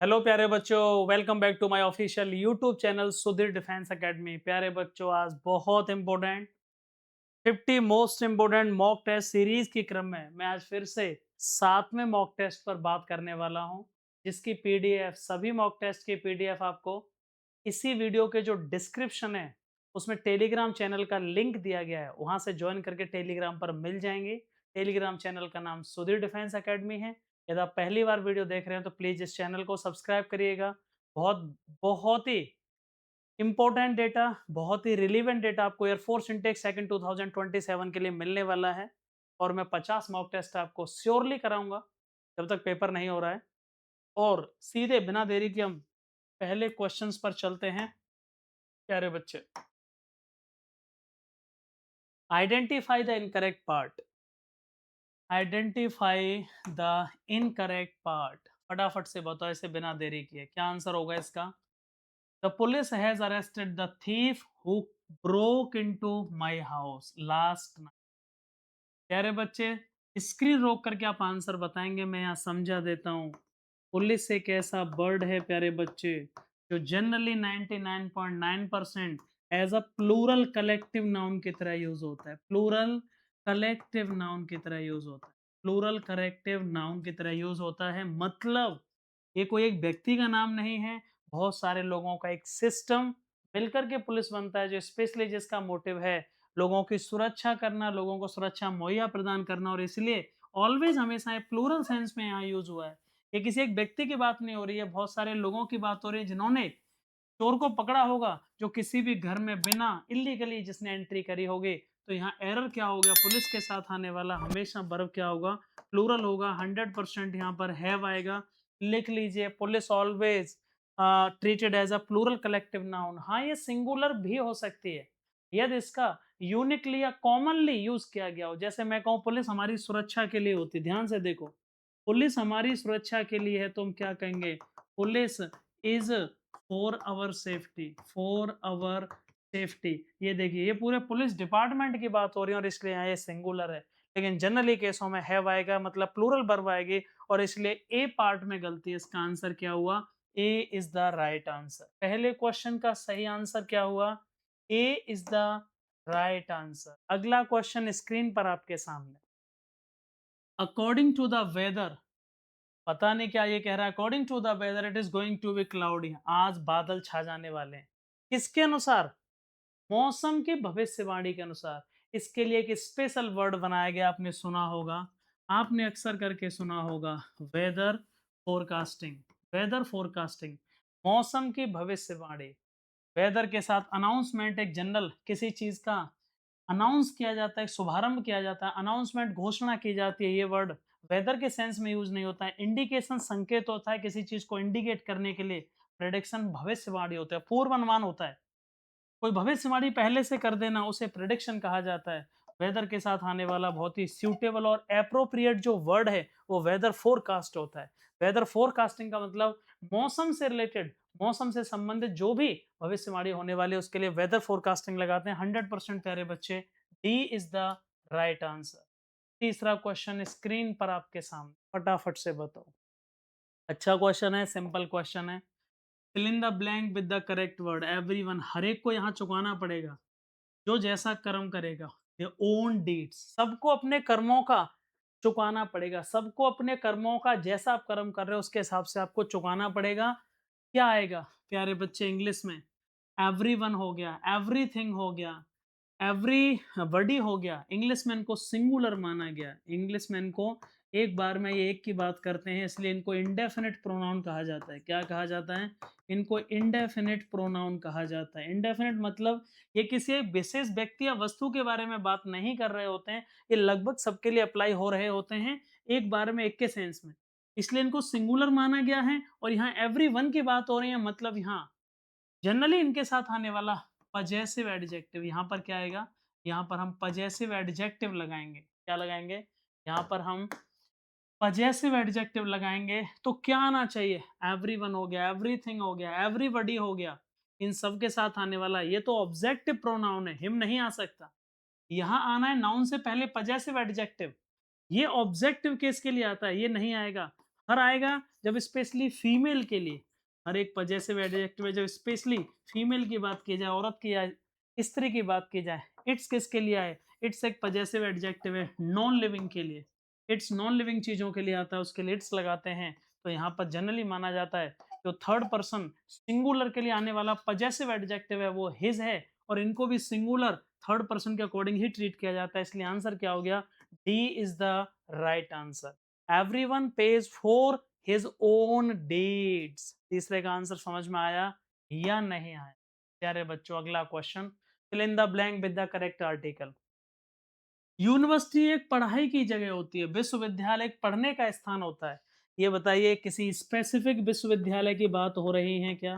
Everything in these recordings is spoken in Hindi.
हेलो प्यारे बच्चों, welcome back to my official YouTube channel Sudhir Defence Academy. प्यारे बच्चों, आज बहुत important 50 most important mock test series के क्रम में मैं आज फिर से 7वें मॉक टेस्ट पर बात करने वाला हूं, जिसकी पीडीएफ, सभी मॉक टेस्ट की पीडीएफ आपको इसी वीडियो के जो डिस्क्रिप्शन है उसमें टेलीग्राम चैनल का लिंक दिया गया है, वहां से ज्वाइन करके टेलीग्राम पर मिल जाएंगे। टेलीग्राम चैनल का नाम सुधीर डिफेंस एकेडमी है। यदि आप पहली बार वीडियो देख रहे हैं तो प्लीज इस चैनल को सब्सक्राइब करिएगा। बहुत बहुत ही इंपॉर्टेंट डेटा, बहुत ही रिलीवेंट डेटा आपको एयरफोर्स इनटेक सेकंड 2027 के लिए मिलने वाला है। और मैं 50 मॉक टेस्ट आपको श्योरली कराऊंगा जब तक पेपर नहीं हो रहा है। और सीधे बिना देरी के हम पहले क्वेश्चंस पर चलते हैं। प्यारे बच्चे, identify the incorrect part. Identify the incorrect part, फटाफट से बताओ इसे बिना देरी किए, क्या आंसर होगा इसका? The police has arrested the thief who broke into my house last night. प्यारे बच्चे, स्क्रीन रोक करके आप आंसर बताएंगे, मैं यहाँ समझा देता हूँ। पुलिस एक ऐसा वर्ड है प्यारे बच्चे जो generally 99.9% as a plural collective noun की तरह यूज होता है। प्लूरल कलेक्टिव नाउन की तरह यूज होता है। प्लूरल कलेक्टिव नाउन की तरह यूज होता है, मतलब ये कोई एक व्यक्ति का नाम नहीं है, बहुत सारे लोगों का एक सिस्टम मिलकर के पुलिस बनता है, जो स्पेशली जिसका मोटिव है लोगों की सुरक्षा करना, लोगों को सुरक्षा मुहैया प्रदान करना। और इसलिए ऑलवेज हमेशा प्लूरल सेंस में यहाँ यूज हुआ है। ये किसी एक व्यक्ति की बात नहीं हो रही है, बहुत सारे लोगों की बात हो रही है जिन्होंने चोर को पकड़ा होगा, जो किसी भी घर में बिना इल्लीगली जिसने एंट्री करी होगी। तो यहाँ एरर क्या हो गया, पुलिस के साथ आने वाला हमेशा वर्ब क्या होगा, प्लूरल होगा। 100% यहाँ पर हैव आएगा। लिख लीजिए, police always treated as a plural collective noun. हाँ, ये सिंगुलर भी हो सकती है यदि इसका यूनिकली या कॉमनली यूज किया गया हो। जैसे मैं कहूँ पुलिस हमारी सुरक्षा के लिए होती, ध्यान से देखो, पुलिस हमारी सुरक्षा के लिए है, तो हम क्या कहेंगे, police is for our safety, for our safety. ये देखिए, ये पूरे पुलिस डिपार्टमेंट की बात हो रही है और इसलिए यहाँ ये सिंगुलर है। लेकिन जनरली केसों में हैव आएगा, मतलब प्लूरल वर्ब आएगी, और इसलिए ए पार्ट में गलती है। इसका आंसर क्या हुआ? ए इज द राइट आंसर। पहले क्वेश्चन का सही आंसर क्या हुआ? ए इज द राइट आंसर। अगला क्वेश्चन स्क्रीन पर आपके सामने। अकॉर्डिंग टू द वेदर, पता नहीं क्या ये कह रहा है। According to the weather it is going to be cloudy, आज बादल छा जाने वाले हैं। किसके अनुसार? मौसम की भविष्यवाणी के अनुसार। इसके लिए एक स्पेशल वर्ड बनाया गया, आपने सुना होगा, आपने अक्सर करके सुना होगा, वेदर फोरकास्टिंग। वेदर फोरकास्टिंग, मौसम की भविष्यवाणी। वेदर के साथ अनाउंसमेंट, एक जनरल किसी चीज का अनाउंस किया जाता है, शुभारंभ किया जाता है, अनाउंसमेंट घोषणा की जाती है। ये वर्ड वेदर के सेंस में यूज नहीं होता है। इंडिकेशन संकेत होता है, किसी चीज को इंडिकेट करने के लिए। प्रेडिक्शन भविष्यवाणी होता है, पूर्वानुमान होता है। कोई भविष्यवाणी पहले से कर देना उसे प्रेडिक्शन कहा जाता है। वेदर के साथ आने वाला बहुत ही सूटेबल और एप्रोप्रिएट जो वर्ड है वो वेदर फोरकास्ट होता है। वेदर फोरकास्टिंग का मतलब मौसम से रिलेटेड, मौसम से संबंधित जो भी भविष्यवाणी होने वाली है उसके लिए वेदर फोरकास्टिंग लगाते हैं। 100% प्यारे बच्चे, D is the right answer. तीसरा क्वेश्चन स्क्रीन पर आपके सामने, फटाफट से बताओ। अच्छा क्वेश्चन है, सिंपल क्वेश्चन है। Fill in the blank with the correct word. Everyone, हर एक को यहाँ चुकाना पड़ेगा जो जैसा कर्म करेगा। ये ओन डीड्स, सबको अपने कर्मों का चुकाना पड़ेगा। सबको अपने कर्मों का, जैसा आप कर्म कर रहे हो उसके हिसाब से आपको चुकाना पड़ेगा। क्या आएगा प्यारे बच्चे इंग्लिश में? एवरीवन हो गया, एवरीथिंग हो गया, एवरी बडी हो गया। इंग्लिशमैन को सिंगुलर माना गया। इंग्लिशमैन को एक बार में ये एक की बात करते हैं, इसलिए इनको इंडेफिनिट प्रोनाउन कहा जाता है। क्या कहा जाता है? इनको इंडेफिनिट प्रोनाउन कहा जाता है। इंडेफिनिट मतलब ये किसी एक विशेष व्यक्ति या वस्तु के बारे में बात नहीं कर रहे होते हैं, ये लगभग सबके लिए अप्लाई हो रहे होते हैं, एक बार में, एक के सेंस में, इसलिए इनको सिंगुलर माना गया है। और यहाँ एवरी वन की बात हो रही है, मतलब यहाँ जनरली इनके साथ आने वाला पजेसिव एडजेक्टिव। यहाँ पर क्या आएगा? यहाँ पर हम पजेसिव एडजेक्टिव लगाएंगे। क्या लगाएंगे? यहाँ पर हम पजेसिव एडजेक्टिव लगाएंगे। तो क्या आना चाहिए? एवरीवन हो गया, एवरीथिंग हो गया, एवरीबॉडी हो गया, इन सब के साथ आने वाला। ये तो ऑब्जेक्टिव प्रोनाउन है, हिम नहीं आ सकता। यहाँ आना है नाउन से पहले पजेसिव एडजेक्टिव। ये ऑब्जेक्टिव केस के लिए आता है, ये नहीं आएगा। हर आएगा जब स्पेशली फीमेल के लिए, हर एक पजेसिव एडजेक्टिव है जब स्पेशली फीमेल की बात की जाए, औरत की या स्त्री की बात की जाए। इट्स किसके लिए आए? इट्स एक पजेसिव एडजेक्टिव है नॉन लिविंग के लिए। इट्स नॉन लिविंग चीज़ों के लिए आता है, उसके लिए इट्स लगाते हैं। तो यहाँ पर जनरली माना जाता है जो थर्ड पर्सन सिंगुलर के लिए आने वाला पजेसिव एडजेक्टिव है वो हिज है, और इनको भी सिंगुलर थर्ड पर्सन के अकॉर्डिंग ही ट्रीट किया जाता है। इसलिए आंसर क्या हो गया? D is the right answer. Everyone page for his own deeds. तीसरे का आंसर समझ में आया या नहीं आया? प्यारे बच्चों, अगला question, fill in the blank with the correct article. University एक पढ़ाई की जगह होती है, विश्वविद्यालय एक पढ़ने का स्थान होता है। ये बताइए किसी स्पेसिफिक विश्वविद्यालय की बात हो रही है क्या?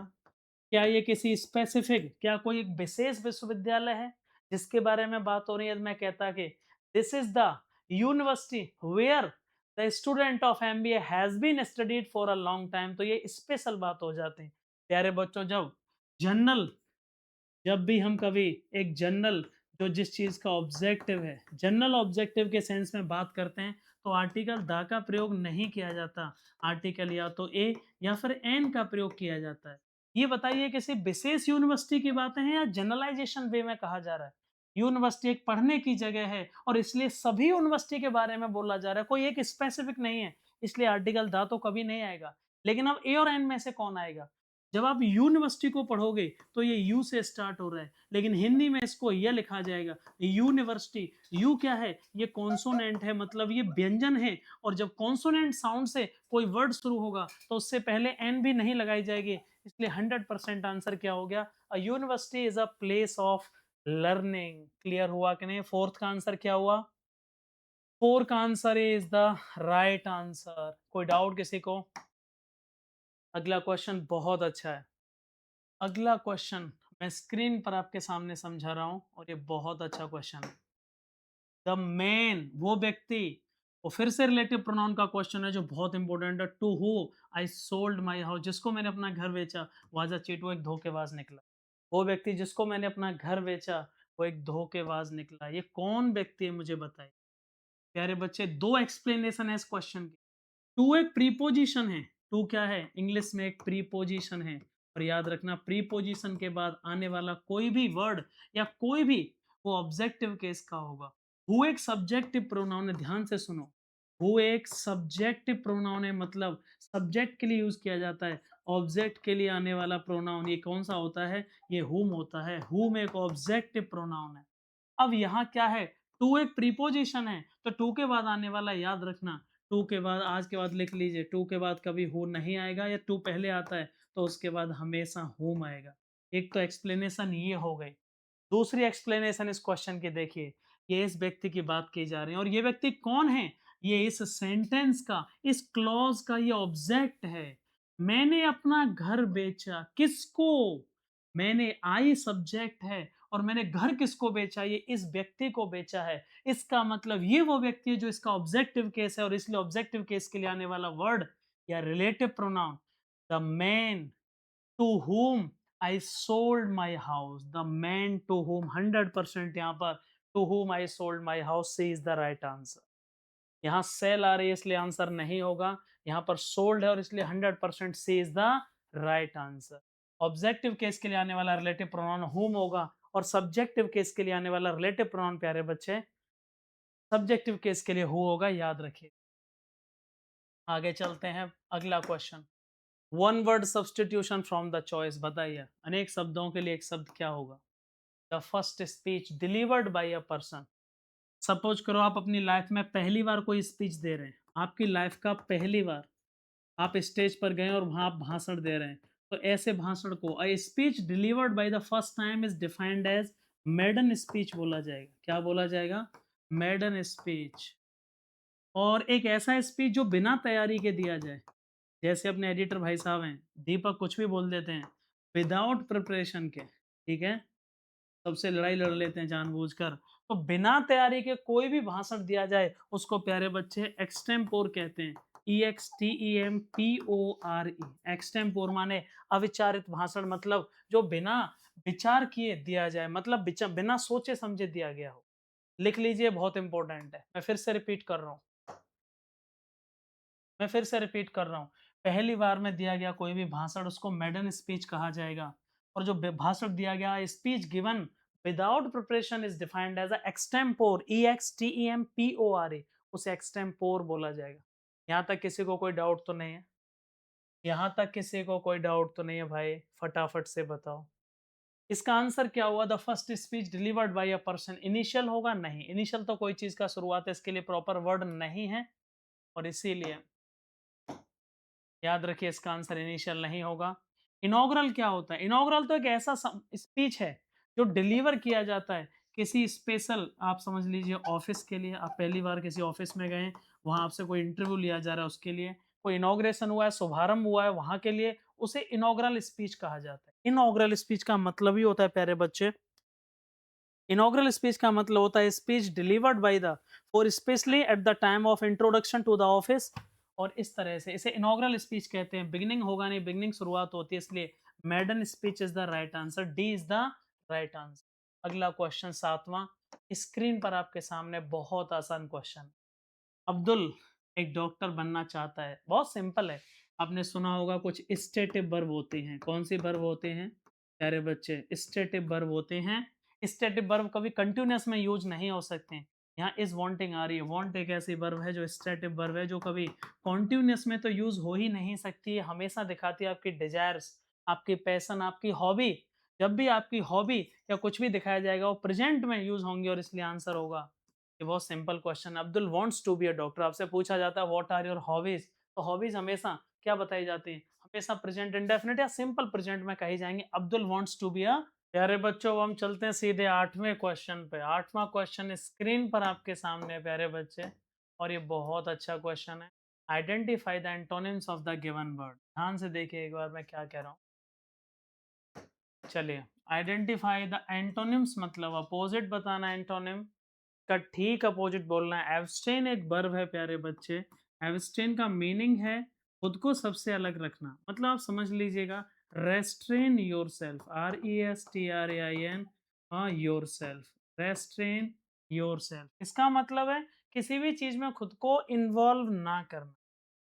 क्या ये किसी स्पेसिफिक, क्या कोई एक विशेष विश्वविद्यालय है जिसके बारे में बात हो रही है? मैं कहता कि this is the university where the student of MBA has been studied for a long time, तो ये स्पेशल बात हो जाती है। प्यारे बच्चों, जनरल जब भी हम कभी एक जनरल जो जिस चीज़ का ऑब्जेक्टिव है, जनरल ऑब्जेक्टिव के सेंस में बात करते हैं, तो आर्टिकल द का प्रयोग नहीं किया जाता। आर्टिकल या तो ए या फिर एन का प्रयोग किया जाता है। ये बताइए किसी विशेष यूनिवर्सिटी की बातें हैं या जनरलाइजेशन वे में कहा जा रहा है? यूनिवर्सिटी एक पढ़ने की जगह है और इसलिए सभी यूनिवर्सिटी के बारे में बोला जा रहा है, कोई एक स्पेसिफिक नहीं है, इसलिए आर्टिकल द तो कभी नहीं आएगा। लेकिन अब ए और एन में से कौन आएगा? जब आप यूनिवर्सिटी को पढ़ोगे तो ये यू से स्टार्ट हो रहा है, लेकिन हिंदी में इसको यह लिखा जाएगा यूनिवर्सिटी। यू क्या है? ये कॉन्सोनेंट है, मतलब ये व्यंजन है, और जब कॉन्सोनेंट साउंड से कोई वर्ड शुरू होगा तो उससे पहले एन भी नहीं लगाई जाएगी। इसलिए 100% आंसर क्या हो गया? A university is a place of learning. Clear हुआ कि नहीं? फोर्थ का आंसर क्या हुआ? फोर का answer is the right answer. कोई डाउट किसी को? अगला क्वेश्चन बहुत अच्छा है। अगला क्वेश्चन मैं स्क्रीन पर आपके सामने समझा रहा हूं और ये बहुत अच्छा क्वेश्चन है। द मैन, वो व्यक्ति, और फिर से रिलेटिव प्रोनाउन का क्वेश्चन है जो बहुत इंपॉर्टेंट है। To who I sold my house, जिसको मैंने अपना घर बेचा, वाज अ चीट, वो एक धोखेबाज निकला। वो व्यक्ति जिसको मैंने अपना घर बेचा वो एक धोखेबाज निकला। ये कौन व्यक्ति है मुझे बताइए। प्यारे बच्चे, दो एक्सप्लेनेशन है इस क्वेश्चन की। टू एक प्रीपोजिशन है। टू क्या है? इंग्लिश में एक प्रीपोजिशन है, और याद रखना प्रीपोजिशन के बाद आने वाला कोई भी वर्ड या कोई भी वो ऑब्जेक्टिव केस का होगा। हु एक सब्जेक्टिव प्रोनाउन है, ध्यान से सुनो। हु एक सब्जेक्टिव प्रोनाउन है, मतलब सब्जेक्ट के लिए यूज किया जाता है। ऑब्जेक्ट के लिए आने वाला प्रोनाउन ये कौन सा होता है? ये हुम होता है। हुम एक ऑब्जेक्टिव प्रोनाउन है। अब यहाँ क्या है? टू एक प्रीपोजिशन है, तो टू के बाद आने वाला याद रखना, टू के बाद आज के बाद लिख लीजिए, टू के बाद कभी हु नहीं आएगा, या टू पहले आता है तो उसके बाद हमेशा हुम आएगा। एक तो एक्सप्लेनेशन ये हो गई। दूसरी एक्सप्लेनेशन इस क्वेश्चन की देखिए, ये इस व्यक्ति की बात की जा रही है, और ये व्यक्ति कौन है? ये इस सेंटेंस का, इस क्लॉज का ये ऑब्जेक्ट है। मैंने अपना घर बेचा, किसको? मैंने, आई सब्जेक्ट है, और मैंने घर किसको बेचा? ये इस व्यक्ति को बेचा है। इसका मतलब ये वो व्यक्ति है जो इसका ऑब्जेक्टिव केस है, और इसलिए ऑब्जेक्टिव केस के लिए आने वाला वर्ड या relative pronoun, the man to whom I sold my house, the man to whom, 100% यहाँ पर to whom I sold my house से is the right answer। यहाँ सेल आ रही है इसलिए आंसर नहीं होगा, यहाँ पर सोल्ड है और इसलिए 100% C is the right answer. Objective case के लिए आने वाला रिलेटिव प्रोनाउन हुम होगा, और सब्जेक्टिव केस के लिए आने वाला रिलेटिव प्रोनाउन, प्यारे बच्चे, सब्जेक्टिव केस के लिए हु होगा, याद रखिए। आगे चलते हैं, अगला question. One word substitution from the choice, बताइए अनेक शब्दों के लिए एक शब्द क्या होगा? The first speech delivered bye a person. Suppose करो आप अपनी लाइफ में पहली बार कोई स्पीच दे रहे हैं, आपकी लाइफ का पहली बार आप स्टेज पर गए और वहां आप भाषण दे रहे हैं, तो ऐसे भाषण को a speech delivered by the first time is defined as maiden speech बोला जाएगा। क्या बोला जाएगा? Maiden speech. और एक ऐसा स्पीच जो बिना तैयारी के दिया जाए, जैसे अपने एडिटर भाई साहब हैं, दीपक कुछ भी बोल देते हैं विदाउट प्रिपरेशन के, ठीक है? सबसे लड़ाई लड़ लेते हैं जानबूझकर। तो बिना तैयारी के कोई भी भाषण दिया जाए, उसको प्यारे बच्चे एक्सटेम्पोर कहते हैं। EXTEMPORE। एक्सटेम्पोर माने अविचारित भाषण, मतलब जो बिना विचार किए दिया जाए, मतलब बिना सोचे समझे दिया गया हो। लिख लीजिए, बहुत इंपॉर्टेंट है। मैं फिर से रिपीट कर रहा हूँ। मैं फिर से रिपीट कर रहा हूँ, पहली बार में दिया गया कोई भी भाषण उसको मेडन स्पीच कहा जाएगा और जो भाषण दिया गया speech given without preparation is defined as a extempore EXTEMPORE उसे एक्सटेम्पोर बोला जाएगा। यहाँ तक किसी को कोई डाउट तो नहीं है? यहाँ तक किसी को कोई डाउट तो नहीं है भाई? फटाफट से बताओ। इसका आंसर क्या हुआ? The first speech delivered bye a person. Initial होगा? नहीं, इनिशियल तो कोई चीज़ का शुरुआत है, इसके लिए प्रॉपर वर्ड नहीं है और इसीलिए याद रखिए इसका आंसर इनिशियल नहीं होगा। इनॉग्रल क्या होता है? इनॉग्रल तो एक ऐसा स्पीच है जो डिलीवर किया जाता है किसी स्पेशल, आप समझ लीजिए ऑफिस के लिए। आप पहली बार किसी ऑफिस में गए, वहां आपसे कोई इंटरव्यू लिया जा रहा है, उसके लिए कोई इनॉग्रेशन हुआ है, शुभारंभ हुआ है, वहां के लिए उसे इनॉग्रल स्पीच कहा जाता है। इनॉग्रल स्पीच का मतलब ही होता है प्यारे बच्चे, इनॉग्रल स्पीच का मतलब होता है स्पीच डिलीवर्ड बाय द और specially at the time of introduction to the office. और इस तरह से इसे इनॉग्रल स्पीच कहते हैं। बिगिनिंग होगा नहीं, बिगिनिंग शुरुआत होती है, इसलिए maiden speech is the right answer, D is the right answer. अगला क्वेश्चन सातवां, स्क्रीन पर आपके सामने बहुत आसान क्वेश्चन। अब्दुल एक डॉक्टर बनना चाहता है, बहुत सिंपल है। आपने सुना होगा कुछ स्टेटिव वर्ब होते हैं। कौन सी वर्ब होते हैं प्यारे बच्चे? स्टेटिव वर्ब होते हैं। स्टेटिव वर्ब कभी कंटिन्यूअस में यूज नहीं हो सकते हैं। यहाँ इज वांटिंग आ रही है, वांट एक ऐसी वर्ब है जो स्टेटिव वर्ब है, जो कभी कॉन्टिन्यूअस में तो यूज हो ही नहीं सकती है। हमेशा दिखाती है आपकी डिजायर्स, आपकी पैशन, आपकी हॉबी। जब भी आपकी हॉबी या कुछ भी दिखाया जाएगा वो प्रेजेंट में यूज होंगे और इसलिए आंसर होगा। ये बहुत सिंपल क्वेश्चन है। Abdul wants to be a doctor, आपसे पूछा जाता है व्हाट आर योर हॉबीज, तो हॉबीज हमेशा क्या बताई जाती है? हमेशा प्रेजेंट इंडेफिनिट या सिंपल प्रेजेंट में कही जाएंगे। Abdul wants to be a. प्यारे बच्चों अब हम चलते हैं सीधे आठवें क्वेश्चन पे। आठवां क्वेश्चन स्क्रीन पर आपके सामने है प्यारे बच्चे, और ये बहुत अच्छा क्वेश्चन है। Identify the antonyms of the given word. ध्यान से देखिए एक बार मैं क्या कह रहा हूँ। चलिए, आइडेंटिफाई द एंटोनिम्स मतलब अपोजिट बताना। एंटोनिम का ठीक अपोजिट बोलना है। एब्स्टेन एक वर्ब है प्यारे बच्चे। एब्स्टेन का मीनिंग है खुद को सबसे अलग रखना। मतलब आप समझ लीजिएगा, restrain your self, RESTRAIN, your self, restrain your self. इसका मतलब है किसी भी चीज में खुद को इन्वॉल्व ना करना।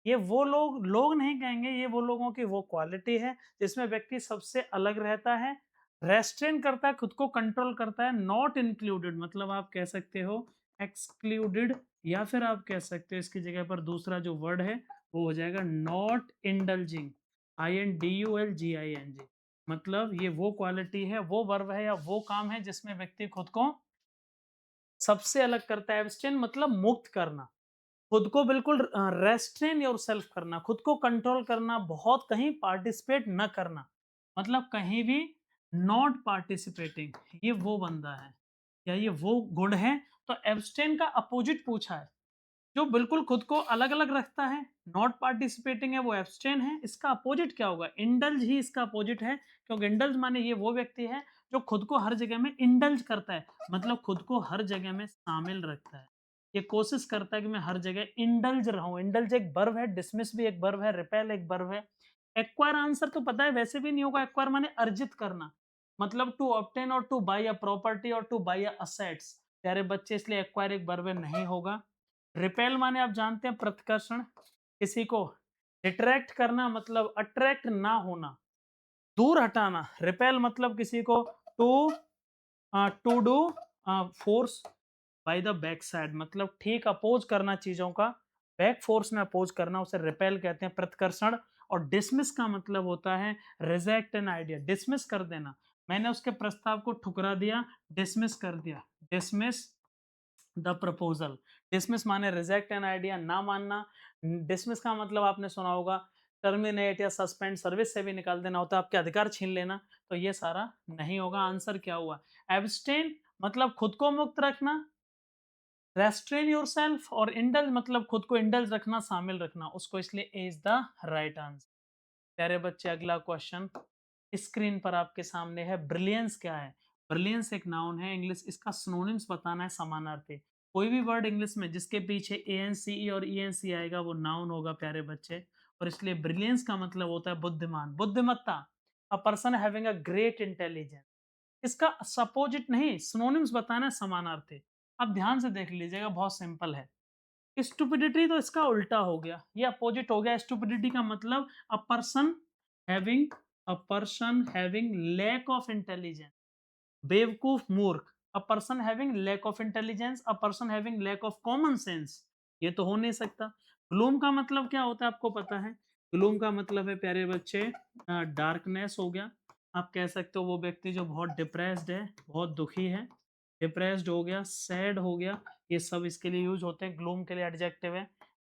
ये वो लोग लोग नहीं कहेंगे, ये वो लोगों की वो क्वालिटी है जिसमें व्यक्ति सबसे अलग रहता है, रेस्ट्रेन करता है, खुद को कंट्रोल करता है। नॉट इंक्लूडेड मतलब आप कह सकते हो एक्सक्लूडेड, या फिर आप कह सकते हो इसकी जगह पर दूसरा जो वर्ड है वो हो जाएगा नॉट इंडल्जिंग, INDULGING। मतलब ये वो क्वालिटी है, वो वर्ब है या वो काम है जिसमें व्यक्ति खुद को सबसे अलग करता है। एब्स्टेन मतलब मुक्त करना, खुद को बिल्कुल रेस्ट्रेन योरसेल्फ करना, खुद को कंट्रोल करना, बहुत कहीं पार्टिसिपेट न करना, मतलब कहीं भी नॉट पार्टिसिपेटिंग, ये वो बंदा है या ये वो गुण है। तो एब्स्टेन का अपोजिट पूछा है, जो बिल्कुल खुद को अलग-अलग रखता है, नॉट पार्टिसिपेटिंग है, वो एब्स्टेन है। इसका अपोजिट क्या होगा? इंडल्ज ही इसका अपोजिट है, क्योंकि इंडल्ज माने ये वो व्यक्ति है जो खुद को हर जगह में इंडल्ज करता है, मतलब खुद को हर जगह में शामिल रखता है। ये कोशिश करता है कि मैं हर जगह इंडल्ज रहूं। इंडल्ज एक वर्ब है, डिसमिस भी एक वर्ब है, रिपेल एक वर्ब है। एक्वायर आंसर तो पता है वैसे भी नहीं होगा। एक्वायर माने अर्जित करना, मतलब टू ऑब्टेन और टू बाय अ प्रॉपर्टी और टू बाय अ असेट्स। प्यारे बच्चे इसलिए एक्वायर एक वर्ब नहीं होगा। रिपेल माने आप जानते हैं प्रतिकर्षण, किसी को डिट्रैक्ट करना मतलब अट्रैक्ट ना होना, दूर हटाना। रिपेल मतलब किसी को to to do force by the back side, मतलब ठीक अपोज करना चीजों का, बैक फोर्स में अपोज करना, उसे रिपेल कहते हैं, प्रतिकर्षण। और डिसमिस का मतलब होता है रिजेक्ट एन आइडिया, डिसमिस कर देना। मैंने उसके प्रस्ताव को ठुकरा दिया, डिसमिस कर दिया, डिसमिस द प्रपोजल। डिसमिस माने रिजेक्ट एन आइडिया, ना मानना। डिसमिस का मतलब आपने सुना होगा टर्मिनेट या सस्पेंड, सर्विस से भी निकाल देना होता है, आपके अधिकार छीन लेना। तो ये सारा नहीं होगा। आंसर क्या हुआ? एब्स्टेन मतलब खुद को मुक्त रखना, रेस्ट्रेन योरसेल्फ, और इंडल्ज मतलब खुद को इंडल्ज रखना, शामिल रखना उसको, इसलिए ए इज द राइट आंसर। प्यारे बच्चे अगला क्वेश्चन स्क्रीन पर आपके सामने है। ब्रिलियंस क्या है? ब्रिलियंस एक नाउन है, इंग्लिश इसका सिनोनिम्स बताना है, समानार्थी। कोई भी वर्ड इंग्लिश में जिसके पीछे ANCE और ENC आएगा वो नाउन होगा प्यारे बच्चे। और इसलिए ब्रिलियंस का मतलब होता है बुद्धिमान, बुद्धिमत्ता, अ person having a great intelligence. इसका सपोजिट नहीं, सिनोनिम्स बताना है, समानार्थी। अब ध्यान से देख लीजिएगा, बहुत सिंपल है। स्टुपिडिटी तो इसका उल्टा हो गया, ये अपोजिट हो गया। स्टुपिडिटी का मतलब having a person having lack of intelligence, बेवकूफ, मूर्ख। A person having lack of intelligence, a person having lack of common sense, ये तो हो नहीं सकता। ग्लूम का मतलब क्या होता है आपको पता है? ग्लूम का मतलब है प्यारे बच्चे डार्कनेस हो गया। आप कह सकते हो वो व्यक्ति जो बहुत डिप्रेस्ड है, बहुत दुखी है, डिप्रेस्ड हो गया, सैड हो गया, ये सब इसके लिए यूज होते हैं, ग्लूम के लिए एडजेक्टिव है।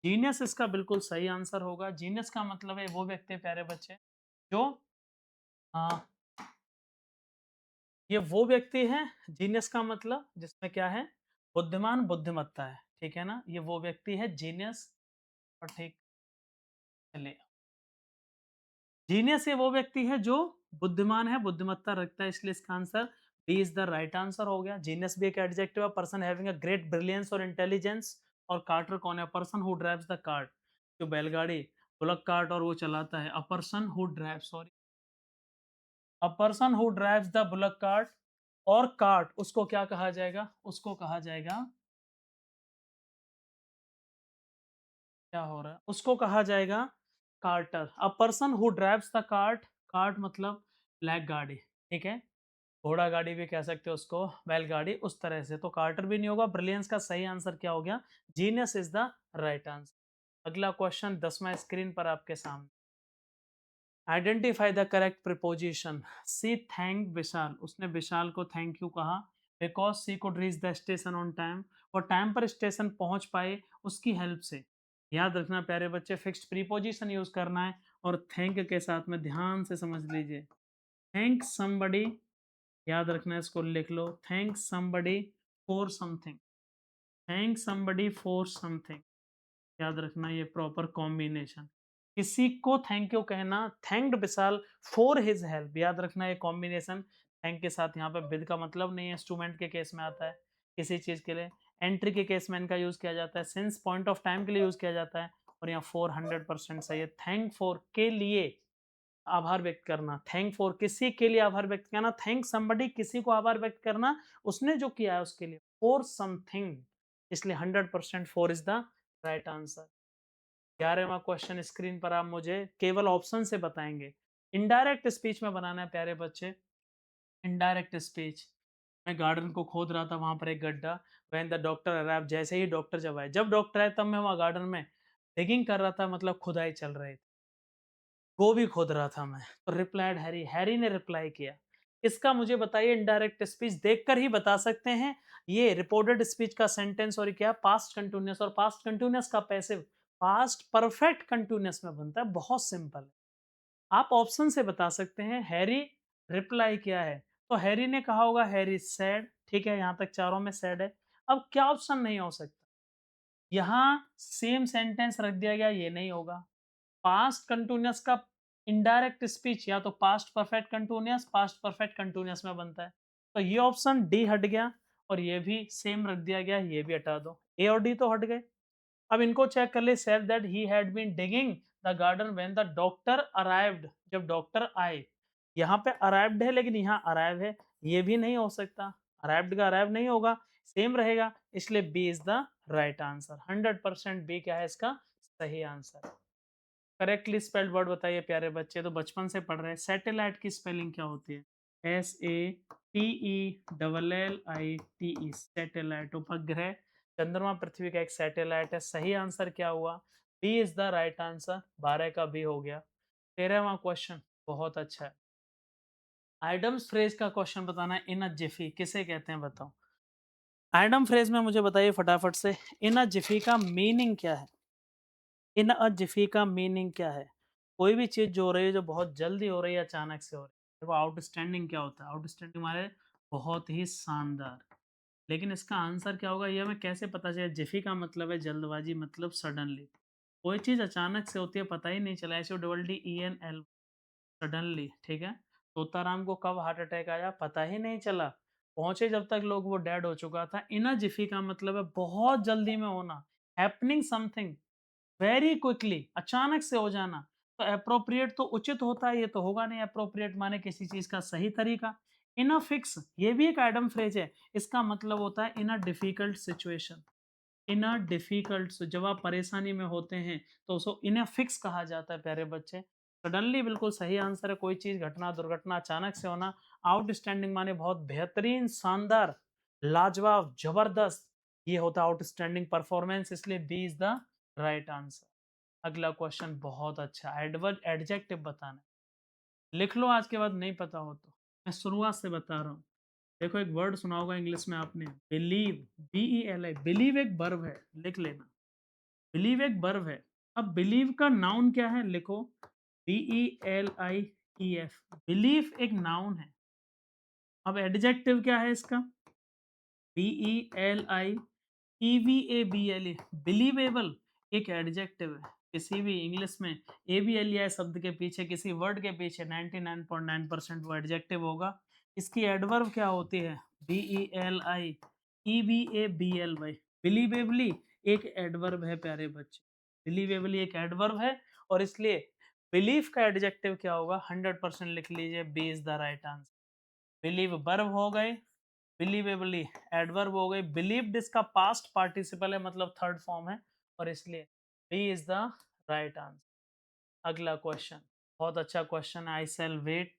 जीनियस इसका बिल्कुल सही आंसर होगा। जीनियस का मतलब है वो व्यक्ति प्यारे बच्चे जो अ, ये वो व्यक्ति है, जीनियस का मतलब जिसमें क्या है, बुद्धिमान, बुद्धिमत्ता है, ठीक है ना? ये वो व्यक्ति है जीनियस। और ठीक, चलिए, जीनियस ये वो व्यक्ति है जो बुद्धिमान है, बुद्धिमत्ता रखता है, इसलिए इसका answer B is the right answer हो गया। जीनियस भी एक एडजेक्टिव है, person having a great brilliance और इंटेलिजेंस। और कार्टर कौन है? Person who drives the cart, जो बैलगाड़ी, बुलक कार्ट और वो चलाता है। A person who drive, sorry, a person who drives the bullock cart. और कार्ट उसको क्या कहा जाएगा? उसको कहा जाएगा, क्या हो रहा है? उसको कहा जाएगा carter. A person who drives the cart, cart मतलब ब्लैक गाड़ी, ठीक है? घोड़ा गाड़ी भी कह सकते हो उसको, बैलगाड़ी, उस तरह से। तो कार्टर भी नहीं होगा। ब्रिलियंस का सही आंसर क्या हो गया? Genius is the right answer. अगला क्वेश्चन 10वां स्क्रीन पर आपके सामने। Identify the correct preposition. She thank Vishal, उसने विशाल को थैंक यू कहा because she could reach the station on time, और टाइम पर स्टेशन पहुंच पाए उसकी हेल्प से। याद रखना प्यारे बच्चे, फिक्स्ड प्रीपोजिशन यूज करना है। और थैंक के साथ में ध्यान से समझ लीजिए, थैंक समबडी, याद रखना है, इसको लिख लो, thank somebody for something, thank somebody for something, याद रखना ये प्रॉपर कॉम्बिनेशन। किसी को थैंक यू कहना, thanked Vishal for his help, याद रखना ये कॉम्बिनेशन। थैंक के साथ यहाँ पे विद का मतलब नहीं है, इंस्ट्रूमेंट के केस में आता है किसी चीज के लिए। एंट्री के केस में इनका यूज किया जाता है, सिंस पॉइंट ऑफ टाइम के लिए यूज किया जाता है। और यहाँ 400% सही है। थैंक फॉर के लिए आभार व्यक्त करना, थैंक फॉर किसी के लिए आभार व्यक्त करना, थैंक समबडी किसी को आभार व्यक्त करना उसने जो किया है उसके लिए, फॉर समथिंग, इसलिए 100% for is the right answer. 11वां क्वेश्चन स्क्रीन पर आप मुझे केवल ऑप्शन से बताएंगे। इनडायरेक्ट स्पीच में बनाना है प्यारे बच्चे। इनडायरेक्ट स्पीच, मैं गार्डन को खोद रहा था, वहां पर एक गड्ढा, व्हेन द डॉक्टर अराइव, जैसे ही डॉक्टर जब आए, जब डॉक्टर आए तब मैं वहां गार्डन में डिगिंग कर रहा था, मतलब खुदाई चल रही थी, गोभी खोद रहा था मैं। तो रिप्लाइड हैरी, हैरी ने रिप्लाई किया। इसका मुझे बताइए, इनडायरेक्ट स्पीच देखकर ही बता सकते हैं। ये रिपोर्टेड स्पीच का सेंटेंस और क्या, पास्ट कंटिन्यूअस, और पास्ट कंटिन्यूअस का पैसिव पास्ट परफेक्ट कंटिन्यूअस में बनता है, बहुत सिंपल है। आप ऑप्शन से बता सकते हैं। हैरी रिप्लाई किया है, तो हैरी ने कहा होगा हैरी सैड, ठीक है, यहां तक चारों में सैड है। अब क्या ऑप्शन नहीं हो सकता? यहां सेम सेंटेंस रख दिया गया, ये नहीं होगा। पास्ट कंटिन्यूअस का इनडायरेक्ट स्पीच या तो past perfect continuous, past perfect continuous में बनता है। तो ये ऑप्शन डी हट गया, और ये भी सेम रख दिया गया, ये भी हटा दो, ए और डी तो हट गए। अब इनको चेक कर ले। Said that he had been digging the garden when the doctor arrived, जब डॉक्टर आए। यहाँ पे अराइव्ड है लेकिन यहाँ अराइव है, ये भी नहीं हो सकता। अराइव्ड का अराइव नहीं होगा, सेम रहेगा, इसलिए B is the right answer. 100% B क्या है इसका सही आंसर। करेक्टली स्पेल्ड वर्ड बताइए प्यारे बच्चे, तो बचपन से पढ़ रहे हैं। सैटेलाइट की स्पेलिंग क्या होती है? SATELLITE, सैटेलाइट, उपग्रह। चंद्रमा पृथ्वी का एक सैटेलाइट है। सही आंसर क्या हुआ? B is the right answer. 12 का बी हो गया। 13वां क्वेश्चन बहुत अच्छा है। आइडम्स फ्रेज का क्वेश्चन बताना है। इन अ जिफी किसे कहते हैं बताओ? आइडम फ्रेज में मुझे बताइए फटाफट से, इन अ जिफी का मीनिंग क्या है? इन अ जिफी का मीनिंग क्या है? कोई भी चीज जो हो रही है, जो बहुत जल्दी हो रही है, अचानक से हो रही है। देखो आउटस्टैंडिंग क्या होता है? आउटस्टैंडिंग हमारे बहुत ही शानदार। लेकिन इसका आंसर क्या होगा, ये हमें कैसे पता चले? जिफी का मतलब है जल्दबाजी, मतलब सडनली। कोई चीज अचानक से होती है, पता ही नहीं चला। SODDENL, सडनली, ठीक है। तोताराम को कब हार्ट अटैक आया, पता ही नहीं चला। पहुंचे जब तक लोग, वो डेड हो चुका था। इन अ जिफी का मतलब है बहुत जल्दी में होना, हैपनिंग समथिंग वेरी क्विकली, अचानक से हो जाना। तो एप्रोप्रिएट तो उचित होता है, ये तो होगा नहीं। एप्रोप्रिएट माने किसी चीज का सही तरीका। इन अ फिक्स, ये भी एक आइडम फ्रेज है। इसका मतलब होता है in a difficult situation, in a difficult, जब आप परेशानी में होते हैं तो उसको इन अ फिक्स कहा जाता है प्यारे बच्चे। सडनली बिल्कुल सही आंसर है, कोई चीज घटना दुर्घटना अचानक से होना। आउटस्टैंडिंग माने बहुत बेहतरीन, शानदार, लाजवाब, जबरदस्त, ये होता है आउटस्टैंडिंग परफॉर्मेंस, इसलिए B is the right answer. अगला क्वेश्चन बहुत अच्छा, एडवर्ब एडजेक्टिव बताना है। लिख लो आज के बाद, नहीं पता हो तो मैं शुरुआत से बता रहा हूँ। देखो एक वर्ड सुना होगा इंग्लिश में आपने, बिलीव, BELI, बिलीव एक वर्ब है, लिख लेना। बिलीव एक वर्ब है। अब बिलीव का नाउन क्या है, लिखो, BELIEF, बिलीफ एक नाउन है। अब एडजेक्टिव क्या है इसका, BELIEVABLE, बिलीवेबल एक एडजेक्टिव है। किसी भी इंग्लिश में ABLEI शब्द के पीछे, किसी वर्ड के पीछे 99.9% वो एडजेक्टिव होगा। इसकी एडवर्ब क्या होती है, BELIEVABLY, बिलीवेबली एक एडवर्ब है प्यारे बच्चे, बिलीवेबली एक एडवर्ब है, और इसलिए बिलीफ का एडजेक्टिव क्या होगा, 100% लिख लीजिए, B is the right answer. Believe verb हो गए, बिलीवेबली एडवर्ब हो गए, बिलीव्ड इसका पास्ट पार्टिसिपल है, मतलब थर्ड फॉर्म है, और इसलिए B is the right answer. अगला क्वेश्चन बहुत अच्छा क्वेश्चन है, आई सेल वेट,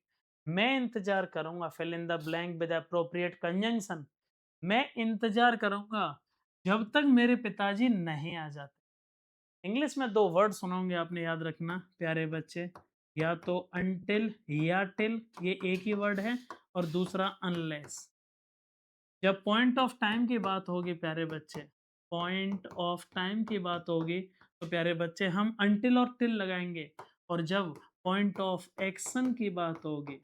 मैं इंतजार करूंगा, fill in the blank with appropriate conjunction, मैं इंतजार करूंगा जब तक मेरे पिताजी नहीं आ जाते। इंग्लिश में दो वर्ड सुनोगे आपने, याद रखना प्यारे बच्चे, या तो अनटिल या टिल, ये एक ही वर्ड है, और दूसरा अनलेस। जब पॉइंट ऑफ टाइम की बात होगी प्यारे बच्चे, पॉइंट ऑफ टाइम की बात होगी, तो प्यारे बच्चे हम अनटिल और टिल लगाएंगे, और जब पॉइंट ऑफ एक्शन की बात होगी,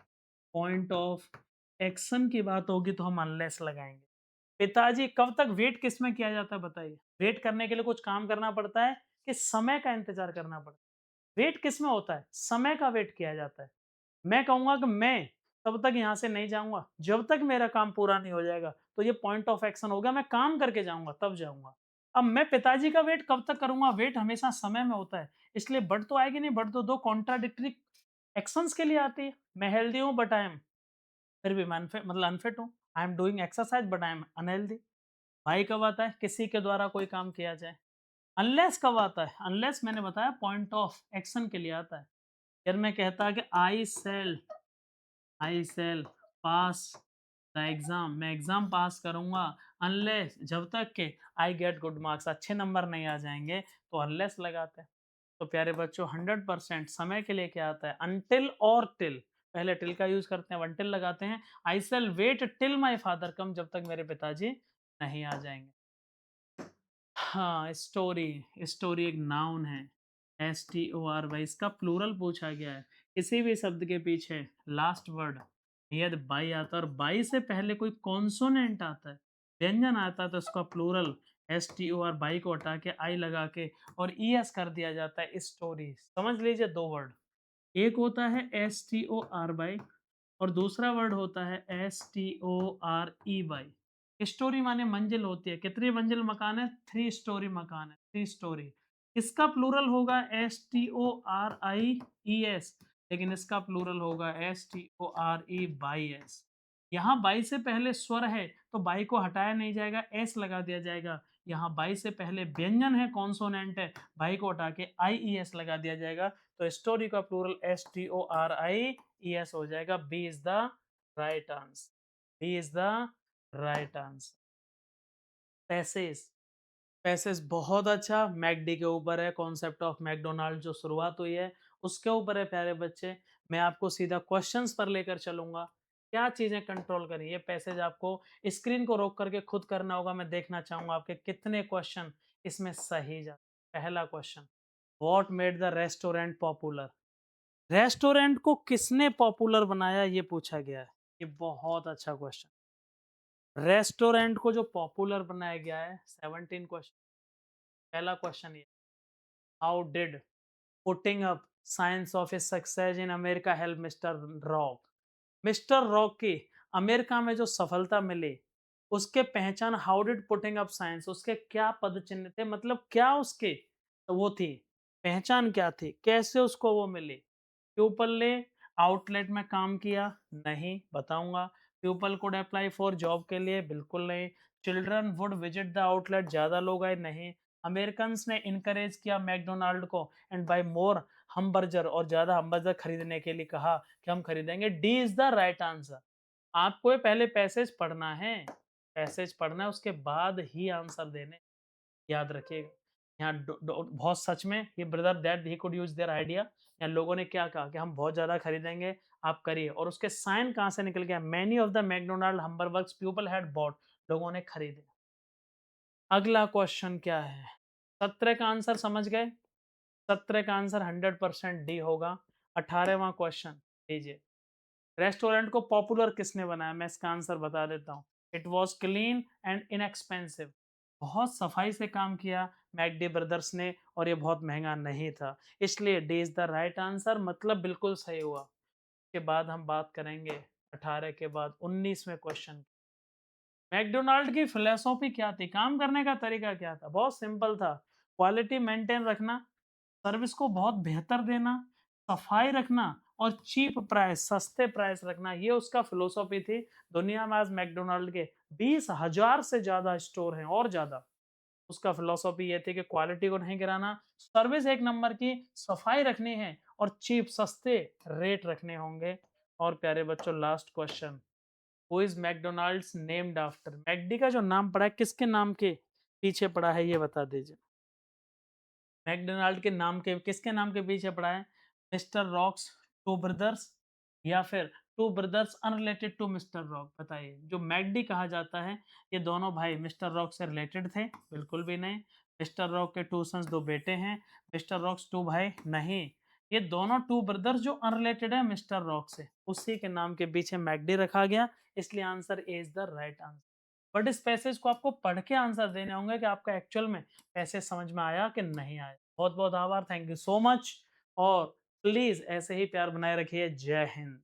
पॉइंट ऑफ एक्शन की बात होगी, तो हम अनलेस लगाएंगे। पिताजी कब तक वेट किस में किया जाता है बताइए, वेट करने के लिए कुछ काम करना पड़ता है कि समय का इंतजार करना पड़ता है, वेट किस में होता है, समय का वेट किया जाता है। मैं कहूँगा कि मैं तब तक यहाँ से नहीं जाऊँगा, जब तक मेरा काम पूरा नहीं हो जाएगा। तो ये पॉइंट ऑफ एक्शन हो गया, मैं काम करके जाऊँगा तब जाऊँगा। अब मैं पिताजी का वेट कब तक करूँगा? वेट हमेशा समय में होता है, इसलिए बट तो आएगी नहीं, बट तो 2 कॉन्ट्राडिक्टरी एक्शंस के लिए आती है। मैं हेल्दी हूँ बट आई एम, फिर भी मैं मतलब अनफिट हूँ। I am doing exercise but I am unhealthy. भाई कब आता है? किसी के द्वारा कोई काम किया जाए। अनलेस कब आता है? अनलेस मैंने बताया पॉइंट ऑफ एक्शन के लिए आता है। फिर मैं कहता कि आई शैल पास द एग्जाम, मैं एग्जाम पास करूंगा, अनलेस जब तक के आई गेट गुड मार्क्स, अच्छे नंबर नहीं आ जाएंगे, तो अनलेस लगाते हैं। तो प्यारे बच्चों 100% समय के लिए क्या आता है, अनटिल और टिल, पहले टिल का यूज करते हैं, अनटिल लगाते हैं। I shall wait till my father come, जब तक मेरे पिताजी नहीं आ जाएंगे। हाँ, स्टोरी, स्टोरी एक नाउन है, STORY, इसका प्लूरल पूछा गया है। किसी भी शब्द के पीछे लास्ट वर्ड नियत बाई आता है, और बाई से पहले कोई कॉन्सोनेंट आता है, व्यंजन आता है, तो उसका प्लूरल STOR, बाई को हटा के आई लगा के और ES कर दिया जाता है, स्टोरी। समझ लीजिए दो वर्ड, एक होता है STOR और दूसरा वर्ड होता है STOREY। स्टोरी माने मंजिल होती है, कितनी मंजिल मकान है, 3 स्टोरी मकान है, 3 स्टोरी। इसका प्लूरल होगा STORIES, लेकिन इसका प्लूरल होगा STORE। यहाँ बाई से पहले स्वर है, तो बाई को हटाया नहीं जाएगा, एस लगा दिया जाएगा। यहाँ बाई से पहले व्यंजन है, कॉन्सोनेंट है, बाई को हटा के IES लगा दिया जाएगा, तो स्टोरी का प्लूरल STORIES हो जाएगा। B is the right answer, B is the right answer. Passage, passage बहुत अच्छा, मैकडी के ऊपर है, कॉन्सेप्ट ऑफ मैकडोनाल्ड जो शुरुआत हुई है उसके ऊपर है प्यारे बच्चे। मैं आपको सीधा क्वेश्चंस पर लेकर चलूंगा, क्या चीजें कंट्रोल करें, ये पैसेज आपको स्क्रीन को रोक करके खुद करना होगा। मैं देखना चाहूंगा आपके कितने क्वेश्चन इसमें सही जा। पहला question, what made the restaurant popular, restaurant को किसने पॉपुलर बनाया, ये पूछा गया है। ये बहुत अच्छा क्वेश्चन, रेस्टोरेंट को जो पॉपुलर बनाया गया है, 17 क्वेश्चन। पहला क्वेश्चन ये, how did putting up science of his success in America help mister rock, mister rock की अमेरिका में जो सफलता मिली, उसके पहचान, how did putting up science, उसके क्या पद चिन्ह थे, मतलब क्या उसके वो थी, पहचान क्या थी, कैसे उसको वो मिली। प्यूपल ने आउटलेट में काम किया, नहीं बताऊंगा। People could apply for job के लिए, बिल्कुल नहीं। Children would visit the outlet, ज़्यादा लोग आए, नहीं। अमेरिकन्स ने इनकरेज किया मैकडोनाल्ड को एंड बाय मोर हमबर्गर, और ज़्यादा हमबर्गर खरीदने के लिए कहा कि हम खरीदेंगे। D is the right answer. आपको ये पहले पैसेज पढ़ना है, पैसेज पढ़ना है, उसके बाद ही आंसर देने, याद रखिएगा। यहाँ बहुत सच में ये brother that he could use their idea, यहाँ लोगों ने क्या कहा कि हम बहुत ज़्यादा खरीदेंगे, आप करिए, और उसके साइन कहाँ से निकल गया? Many of the McDonald hamburgers people had bought, लोगों ने खरीदे। अगला क्वेश्चन क्या है? 17 का आंसर समझ गए? 17 का आंसर 100% डी होगा। 18वां क्वेश्चन लीजिए। रेस्टोरेंट को पॉपुलर किसने बनाया? मैं इसका आंसर बता देता हूँ। It was clean and inexpensive. बहुत सफाई से काम किया मैकडी ब्रदर्स ने, और ये बहुत महँगा नहीं था। इसलिए D is the right answer, मतलब बिल्कुल सही हुआ। के बाद हम बात करेंगे 18 के बाद 19वें क्वेश्चन। मैकडोनाल्ड की फिलॉसफी क्या थी? काम करने का तरीका क्या था? बहुत सिंपल था। क्वालिटी मेंटेन रखना, सर्विस को बहुत बेहतर देना, सफाई रखना और चीप प्राइस, सस्ते प्राइस रखना, ये उसका फिलॉसफी थी। दुनिया में आज मैकडोनाल्ड के 20,000 से ज़्यादा स्टोर हैं और ज़्यादा। उसका फिलॉसफी ये थी कि क्वालिटी को नहीं गिराना, सर्विस एक नंबर की, सफाई रखनी है और चीप सस्ते रेट रखने होंगे। और प्यारे बच्चों, last question, who is McDonald's named after? McD का जो नाम पड़ा है किसके नाम के पीछे पड़ा है, ये बता दीजिए। मैकडोनाल्ड के नाम के किसके नाम के पीछे पड़ा है? मिस्टर रॉक्स, टू ब्रदर्स, या फिर two brothers unrelated to mister Rock? बताइए। जो मैकडी कहा जाता है, ये दोनों भाई मिस्टर रॉक से रिलेटेड थे? बिल्कुल भी नहीं। मिस्टर रॉक के टू सन्स, दो बेटे हैं। मिस्टर रॉक्स टू भाई? नहीं। ये दोनों टू ब्रदर्स जो अनरिलेटेड है मिस्टर रॉक से, उसी के नाम के पीछे मैकडी रखा गया, इसलिए answer A is the right answer. But इस पैसेज को आपको पढ़ के आंसर देने होंगे कि आपका एक्चुअल में पैसेज समझ में आया कि नहीं आया। बहुत बहुत आभार, थैंक यू सो मच, और प्लीज ऐसे ही प्यार बनाए रखिए। जय हिंद।